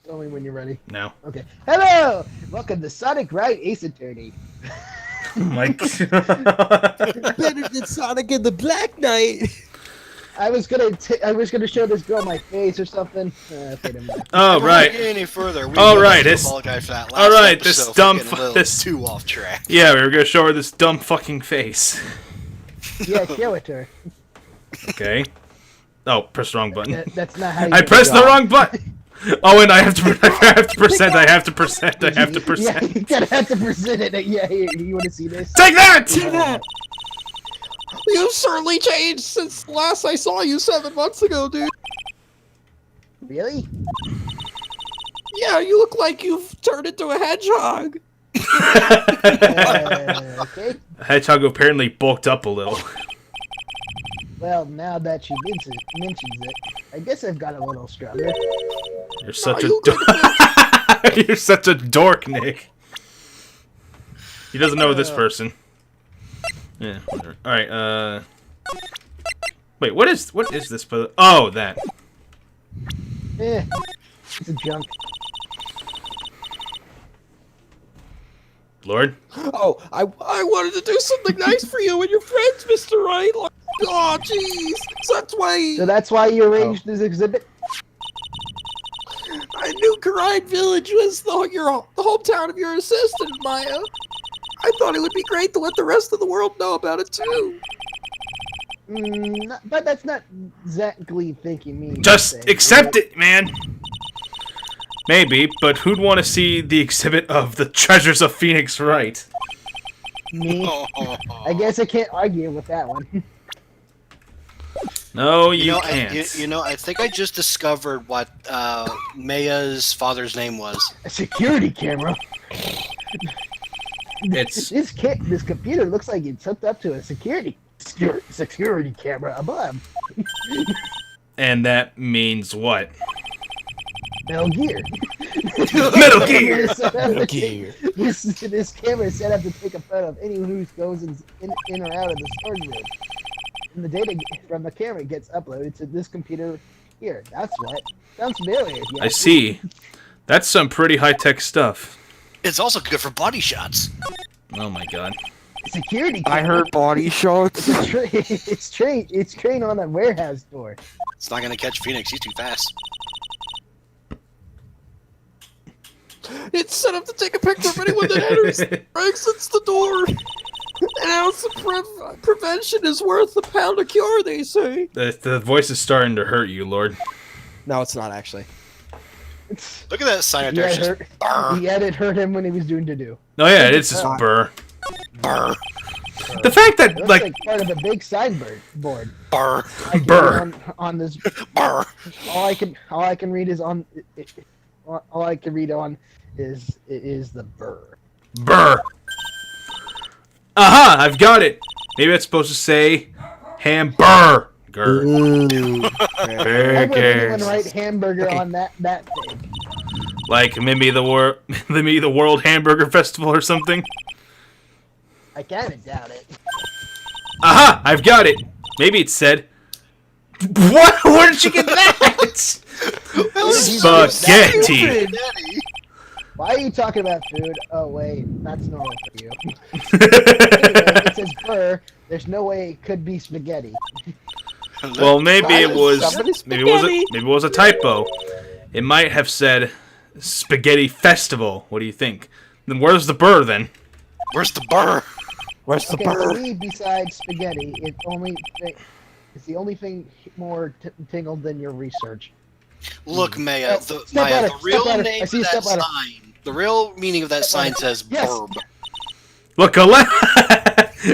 Tell me when you're ready. No. Okay. Hello! Welcome to Sonic Wright Ace Attorney. Oh my god. Better than Sonic and the Black Knight. I was gonna show this girl my face or something. Okay, never mind. Oh right. Before we get any further, we All would right, like to this- apologize for that last all right, episode this for dumb getting a little this- too off track. Yeah, we were gonna show her this dumb fucking face. Yeah, show it to her. Okay. Oh, press the wrong button. That's not how you I do pressed the it. wrong button. Oh, and I have to present. I have to present. Yeah, you gotta have to present it. Yeah, here, you want to see this? Take that! Take that! You've certainly changed since last I saw you 7 months ago, dude. Really? Yeah, you look like you've turned into a hedgehog. Okay. Hedgehog apparently bulked up a little. Well, now that she mentions it, I guess I've got a little stronger. You're such you You're such a dork, Nick. He doesn't know this person. Yeah. Whatever. All right. Wait. What is this? Oh, that. It's a junk. Lord. Oh, I wanted to do something nice for you and your friends, Mr. Wright. Like, oh, jeez. So that's why you arranged this exhibit? I knew Karide Village was the hometown of your assistant, Maya. I thought it would be great to let the rest of the world know about it, too. But that's not exactly thinking me. Just accept it, man. Maybe, but who'd want to see the exhibit of the treasures of Phoenix Wright? Me? I guess I can't argue with that one. No, you can't. I think I just discovered what Maya's father's name was. A security camera? It's This computer looks like it's hooked up to a security camera above. and that means what? Metal Gear. Metal Gear. Metal Gear. This camera is set up to take a photo of anyone who goes in or out of the storage room. And the data from the camera gets uploaded to this computer here. That's what. Sounds familiar. Yeah. I see. That's some pretty high-tech stuff. It's also good for body shots. Oh my god. Security I camera. heard body shots. It's trained on a warehouse door. It's not gonna catch Phoenix. He's too fast. It's set up to take a picture of anyone that enters or exits the door. An ounce of prevention is worth a pound of cure, they say. The voice is starting to hurt you, Lord. No, it's not actually. Look at that sign out there. It's just burr, Yeah, it hurt him when he was doing to-do. No, yeah, it's just burr. burr, The fact It that, looks like, part of a big signboard. burr, I can Burr. read on this. burr. All I can read is on. All I can read on is the burr. burr. Aha, I've got it. Maybe it's supposed to say hamburger. Why would anyone Burgers. write hamburger on that thing? Like maybe the World Hamburger Festival or something. I kind of doubt it. Aha, I've got it. Maybe it said. What? Where did you get that? Spaghetti. Why are you talking about food? Oh wait, that's normal for you. Anyway, it says burr. There's no way it could be spaghetti. Well, maybe it was. Somebody's Maybe it was a typo. It might have said Spaghetti Festival. What do you think? Then where's the burr then? Where's the burr? Where's the Okay, for bird? me, besides spaghetti, it's the only thing more tingled than your research. Look, Maya. Step Maya, ladder, the step real ladder. name I of see a that step ladder. sign. The real meaning of that sign says Yes. burb. Look, a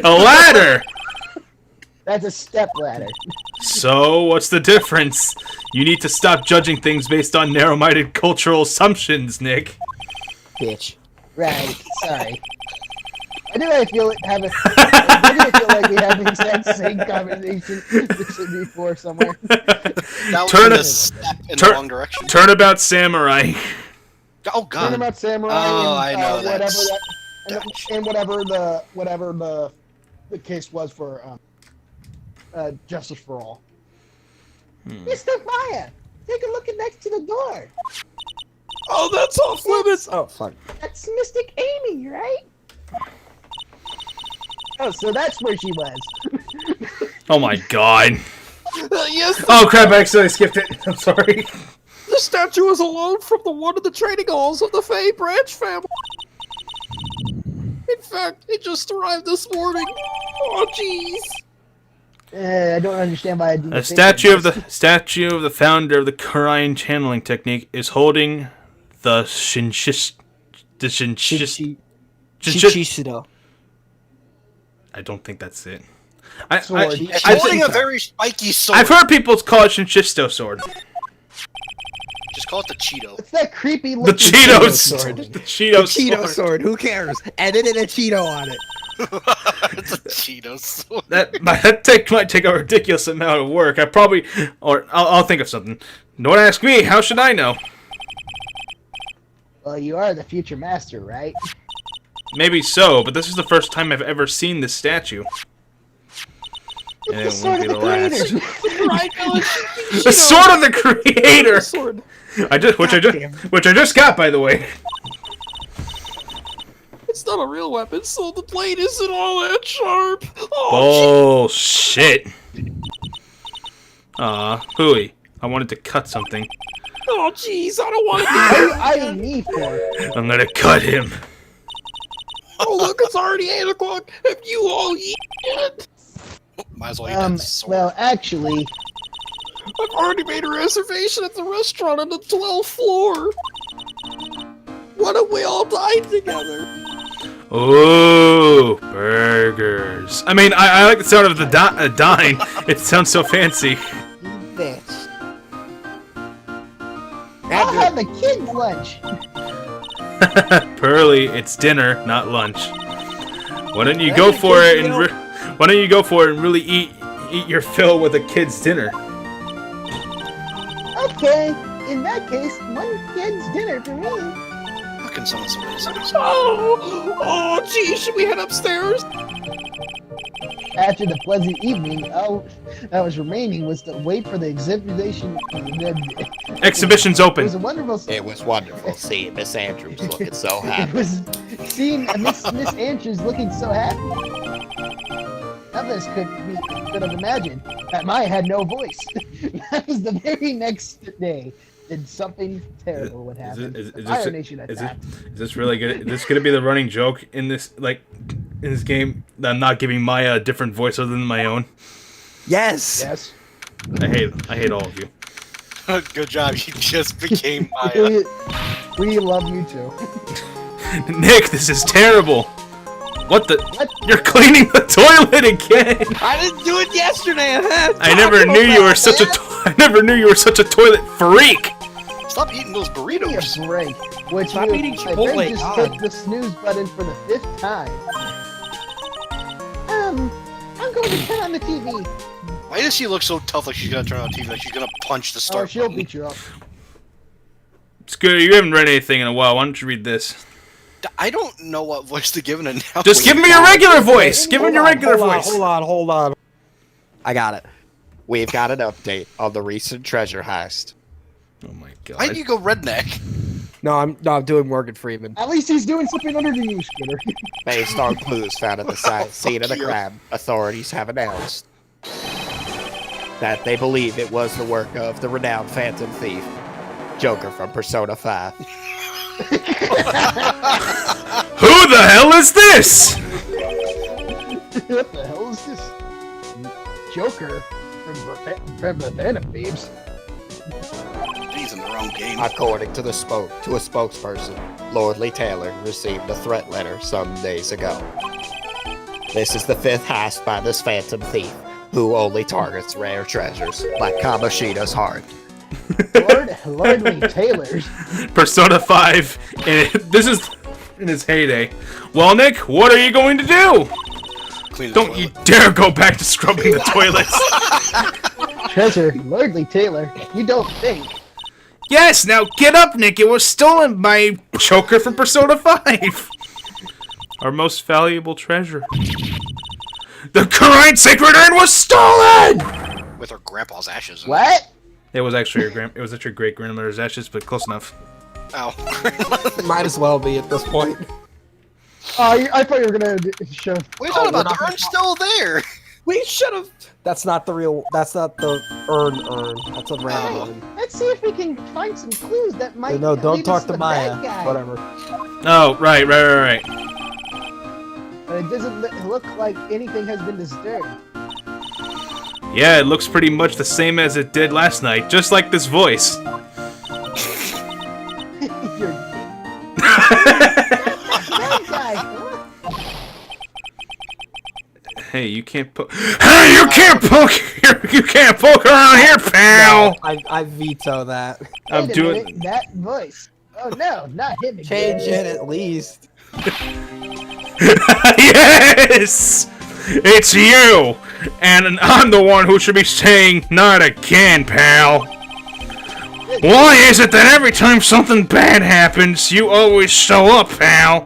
ladder. That's a step ladder. So, what's the difference? You need to stop judging things based on narrow-minded cultural assumptions, Nick. Bitch. Right. Sorry. Why do I feel like we have the exact same conversation before somewhere? That Turn was it- a step in the turn- wrong direction. Turnabout Samurai. Oh God. Turnabout Samurai. Oh, and, I know whatever that. and whatever the case was for Justice for All. Mr. Maya, take a look next to the door. Oh, that's off limits! Oh, fuck. That's Mystic Amy, right? Oh, so that's where she was. Oh my god. Yes, Oh crap, I accidentally skipped it. I'm sorry. the statue is a loan from the one of the trading halls of the Fey branch family. In fact, it just arrived this morning. Oh, jeez. I don't understand why I didn't A think statue of of the founder of the Korean channeling technique is holding the Chichishido. I don't don't think that's it. Sword. It's I holding think- a very spiky sword. I've heard people call it Shinshisto sword. Just call it the Cheeto. It's that creepy The looking Cheetos sword. The Cheetos Cheeto sword. sword. Who cares? Edited a Cheeto on it. It's a Cheeto sword. That might take a ridiculous amount of work. I'll think of something. Don't ask me. How should I know? Well, you are the future master, right? Maybe so, but this is the first time I've ever seen this statue. And It's it the won't sword be of the the last. creator. Right, The sword of the creator. Sword. Which I just got, by the way. It's not a real weapon, so the blade isn't all that sharp. Oh, Bullshit. Hooey. I wanted to cut something. oh, jeez, I don't want to What do are it. you eyeing me for? I'm gonna cut him. Oh, look, it's already 8 o'clock. Have you all eaten? Might as well eat that sword. Well, actually, I've already made a reservation at the restaurant on the 12th floor. Why don't we all dine together? Ooh, burgers. I mean, I like the sound of the dine. It sounds so fancy. Bitch. I'll have the kids' lunch. Pearly, it's dinner, not lunch. Why don't you go for it and why don't you go for it and really eat your fill with a kid's dinner? Okay, in that case, one kid's dinner for me. How can someone say this? Oh, geez, should we head upstairs? After the pleasant evening, all that was remaining was to wait for the exhibition. Exhibition's It open. was a wonderful. It was wonderful seeing Miss Andrews looking so It happy. was seeing Miss Andrews looking so happy. None of us could have imagined that Maya had no voice. That was the very next day. And something terrible would happen. Is Fire Nation attacked. this really good? Is this gonna be the running joke in this game? That I'm not giving Maya a different voice other than my own. Yes. Yes. I hate all of you. Good job. You just became Maya. We love you too. Nick, this is terrible. What the? What? You're cleaning the toilet again. I didn't do it yesterday. I never knew you were such a. I never knew you were such a toilet freak. Stop eating those Give me a burritos. break. Which Stop you, eating my Chipotle, friend just God. hit the snooze button for the 5th time. I'm going to turn on the TV. Why does she look so tough like she's gonna turn on TV, like she's gonna punch the Or start she'll button? beat you up. Scooter, you haven't read anything in a while. Why don't you read this? I don't know what voice to give it now. Just give me your regular voice. Give him your regular voice. Hold on. I got it. We've got an update on the recent treasure heist. Oh my Why god. do you go redneck? No, I'm doing Morgan Freeman. At least he's doing something under the news, Scooter. Based on clues found at the scene of the you. crime, authorities have announced that they believe it was the work of the renowned Phantom Thief, Joker from Persona 5. Who the hell is this? What the hell is this? Joker from the Phantom Thieves. He's in the wrong game. According to a spokesperson, Lord Lee Taylor received a threat letter some days ago. This is the 5th heist by this Phantom Thief, who only targets rare treasures, like Kamoshida's heart. Lord Lee Taylor's. Persona 5. And this is in its heyday. Well, Nick, what are you going to do? Clean the Don't toilet. you dare go back to scrubbing the toilets. Treasure, Lord Lee Taylor. You don't think. Yes, now get up, Nick. It was stolen by Joker from Persona 5. Our most valuable treasure. The Korean sacred urn was stolen! With her grandpa's ashes. In it. What? It was actually your great grandmother's ashes, but close enough. Oh. Might as well be at this point. I thought you were gonna show. What are you talking we're about? not The urn's still there. We should have. That's not the real. That's not the urn. That's a random Oh. urn. Let's see if we can find some clues that might. No, don't lead us talk to the Maya. bad guy. Whatever. Oh, right. But it doesn't look like anything has been disturbed. Yeah, it looks pretty much the same as it did last night, just like this voice. You're bad guy. Hey, you can't poke. Hey, you can't poke! You can't poke around here, pal! No, I veto that. I'm Wait a doing. minute, that voice. Oh no, not him again. Change it at least. Yes! It's you! And I'm the one who should be saying, not again, pal. Why is it that every time something bad happens, you always show up, pal?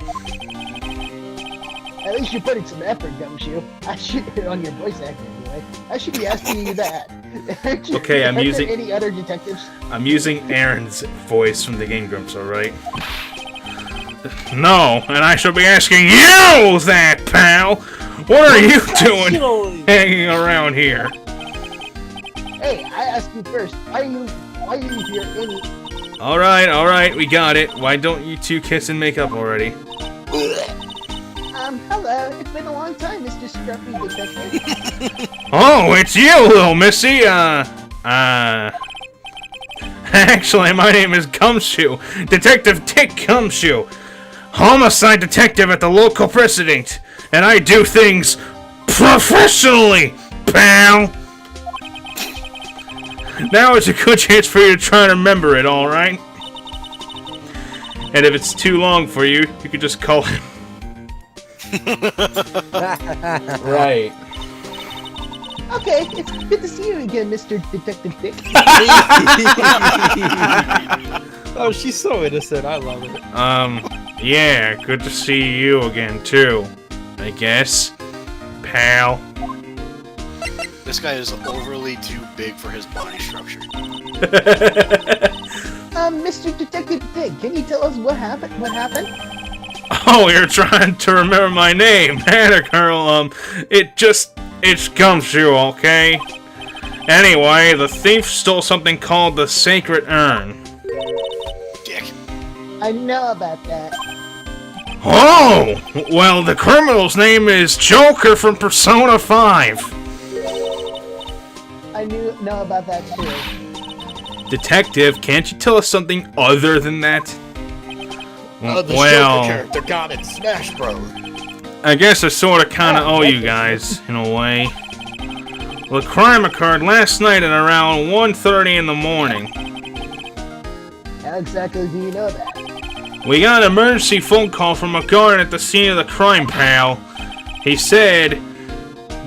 At least you're putting some effort, Gumshoe. I should on your voice acting anyway. I should be asking you that. Okay, I'm Are there using- any other detectives. I'm using Aaron's voice from the Game Grumps, alright? No, and I shall be asking you that, pal! What are you doing hanging around here? Hey, I asked you first. Why are you here any? Alright, we got it. Why don't you two kiss and make up already? Hello. It's been a long time, Mr. Scruffy Detective. Oh, it's you, little missy! Actually, my name is Gumshoe. Detective Dick Gumshoe. Homicide detective at the local precinct. And I do things professionally, pal! Now is a good chance for you to try and remember it, alright? And if it's too long for you, you could just call him. Right. Okay, it's good to see you again, Mr. Detective Dick. Oh, she's so innocent. I love it. Yeah, good to see you again, too. I guess. Pal. This guy is overly too big for his body structure. Mr. Detective Dick, can you tell us what happened? Oh, you're trying to remember my name, Hannah Girl. It's Gumshoe, okay? Anyway, the thief stole something called the Sacred Urn. Dick. I know about that. Oh! Well, the criminal's name is Joker from Persona 5. I know about that too. Detective, can't you tell us something other than that? The Joker Well, character got it, Smash Bros. I guess I sorta kinda owe you guys, in a way. Well, the crime occurred last night at around 1:30 in the morning. How exactly do you know that? We got an emergency phone call from a guard at the scene of the crime, pal. He said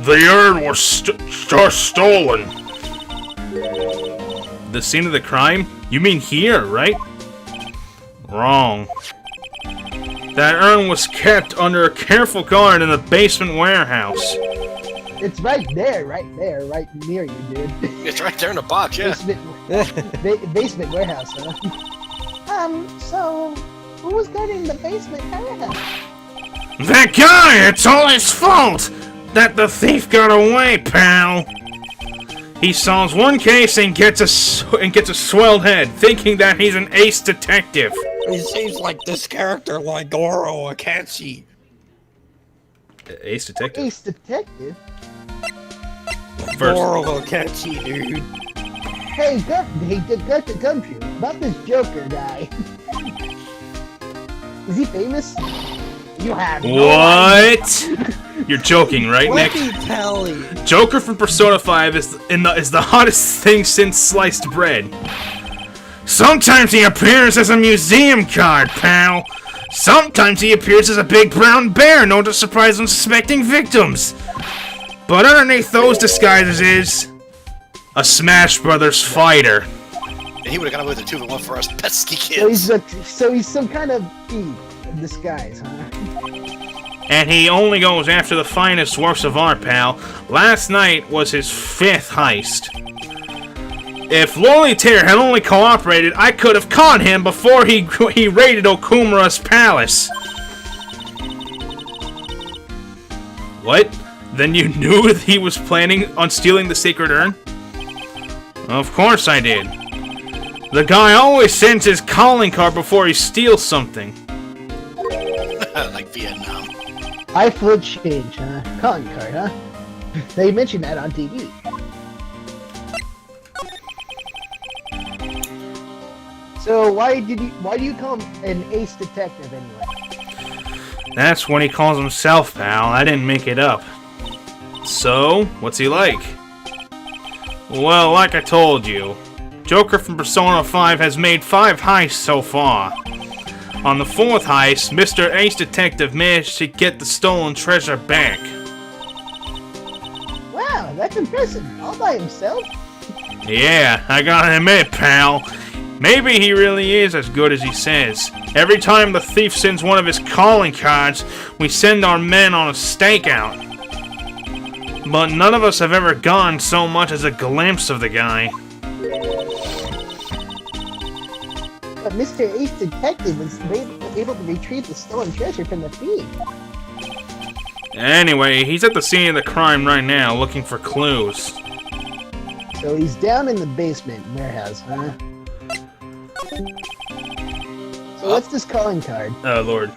the urn was stolen. The scene of the crime? You mean here, right? Wrong. That urn was kept under a careful guard in the basement warehouse. It's right there, right near you, dude. It's right there in the box, yeah. Basement warehouse, huh? So who was guarding the basement warehouse? That guy! It's all his fault that the thief got away, pal. He solves one case and gets a swelled head, thinking that he's an ace detective. He seems like this character, like Goro Akachi. Ace detective? Ace Detective? First. Goro Akachi, dude. Hey, Gumshoe, about this Joker guy. Is he famous? You have no idea. What? You're joking, right, Let Nick? me tell you. Joker from Persona 5 is the hottest thing since sliced bread. Sometimes he appears as a museum card, pal. Sometimes he appears as a big brown bear known to surprise unsuspecting victims. But underneath those disguises is a Smash Brothers fighter. And he would have got away with it too if it weren't for us pesky So kids. he's some kind of thief in disguise, huh? And he only goes after the finest works of art, pal. Last night was his 5th heist. If Lord Taylor had only cooperated, I could have caught him before he raided Okumura's palace. What? Then you knew that he was planning on stealing the sacred urn? Of course I did. The guy always sends his calling card before he steals something. Like Vietnam. I float change, huh? Calling card, huh? They mentioned that on TV. So why do you call him an ace detective anyway? That's what he calls himself, pal. I didn't make it up. So, what's he like? Well, like I told you, Joker from Persona 5 has made 5 heists so far. On the 4th heist, Mr. Ace Detective managed to get the stolen treasure back. Wow, that's impressive. All by himself? Yeah, I gotta admit, pal. Maybe he really is as good as he says. Every time the thief sends one of his calling cards, we send our men on a stakeout. But none of us have ever gotten so much as a glimpse of the guy. But Mr. Ace Detective was able to retrieve the stolen treasure from the thief. Anyway, he's at the scene of the crime right now, looking for clues. So he's down in the basement warehouse, huh? So what's this calling card? Lord.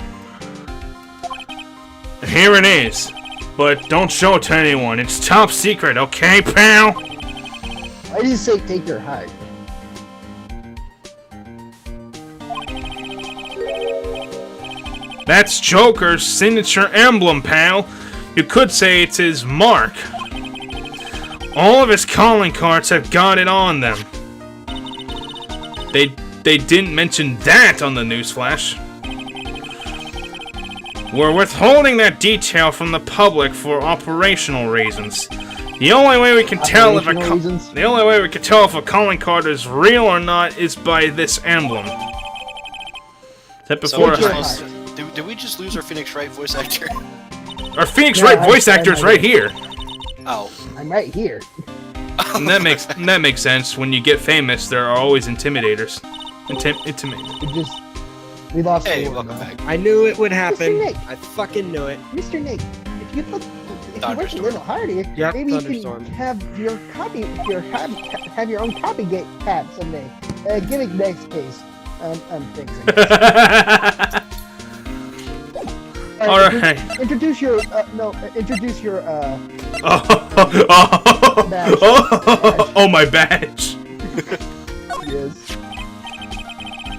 Here it is. But don't show it to anyone. It's top secret, okay, pal? Why did you say take your heart? That's Joker's signature emblem, pal. You could say it's his mark. All of his calling cards have got it on them. They didn't mention that on the newsflash. We're withholding that detail from the public for operational reasons. The only way we can tell if a calling card is real or not is by this emblem. That before Did we just lose our Phoenix Wright voice actor? our Phoenix Wright voice actor is right here. Oh. I'm right here. And that makes sense. When you get famous, there are always intimidators. Intimidate. We lost Hey, the war, welcome man. back. I knew it would happen. Nick. I fucking knew it. Mr. Nick, if you work a Thunderstorm. little harder, Yep, maybe you thunderstorm. can have your have your own copycat cat someday. Gimmick next case. I'm fixing. Alright. Introduce your badge. Oh, my badge. Yes.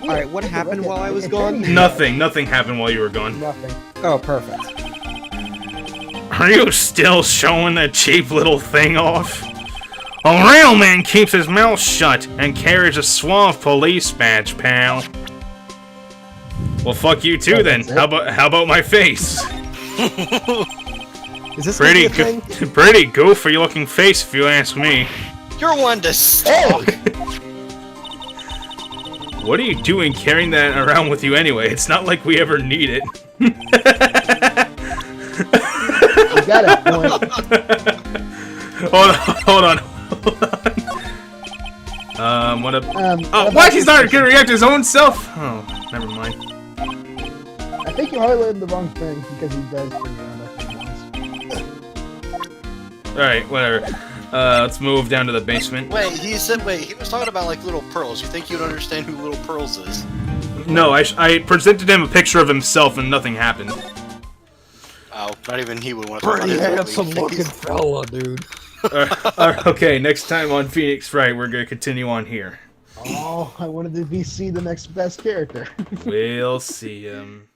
Alright, what happened while I was gone? Nothing happened while you were gone. Nothing. Oh, perfect. Are you still showing that cheap little thing off? A real man keeps his mouth shut and carries a suave police badge, pal. Well, fuck you too, then. How about my face? Is this Pretty gonna be a thing? pretty goofy looking face, if you ask me. You're one to stalk. What are you doing carrying that around with you anyway? It's not like we ever need it. You got a point. Hold on. What up? Why he's not gonna react to his own self? Oh, never mind. I think you highlighted the wrong thing because he does bring around us once. Alright, whatever. Let's move down to the basement. Wait, he was talking about like little pearls. You think you'd understand who little pearls is? No, I presented him a picture of himself and nothing happened. Oh, not even he would want to talk about Pretty his handsome movie. looking fella, dude. Okay, next time on Phoenix Wright, we're gonna continue on here. Oh, I wanted to see the next best character. We'll see him.